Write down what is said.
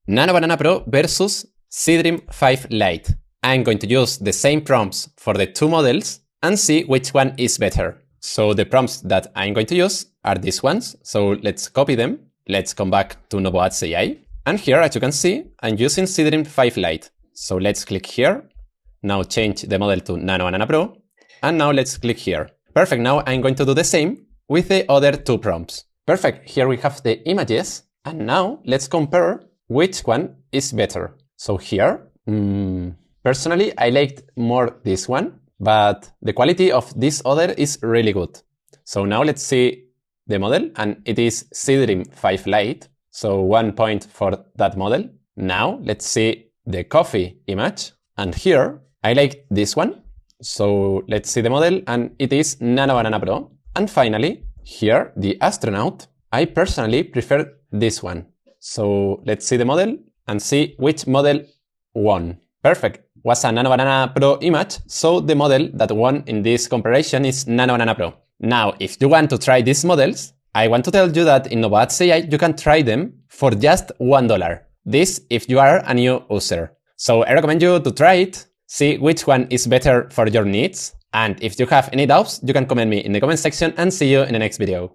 Nano Banana Pro versus Seedream 5 Lite. I'm going to use the same prompts for the two models and see which one is better. So the prompts that I'm going to use are these ones. So let's copy them. Let's come back to Novoads AI. And here, as you can see, I'm using Seedream 5 Lite. So let's click here. Now change the model to Nano Banana Pro. And now let's click here. Perfect. Now I'm going to do the same with the other two prompts. Perfect. Here we have the images. And now let's compare which one is better. So here, personally, I liked more this one, but the quality of this other is really good. So now let's see the model, and it is Seedream 5 Lite. So 1 point for that model. Now let's see the coffee image. And here, I like this one. So let's see the model, and it is Nano Banana Pro. And finally, here, the astronaut. I personally prefer this one. So let's see the model and see which model won. Perfect. Was a Nano Banana Pro image, so the model that won in this comparison is Nano Banana Pro. Now, if you want to try these models, I want to tell you that in Novoads AI, you can try them for just $1. This if you are a new user. So I recommend you to try it, see which one is better for your needs, and if you have any doubts, you can comment me in the comment section and see you in the next video.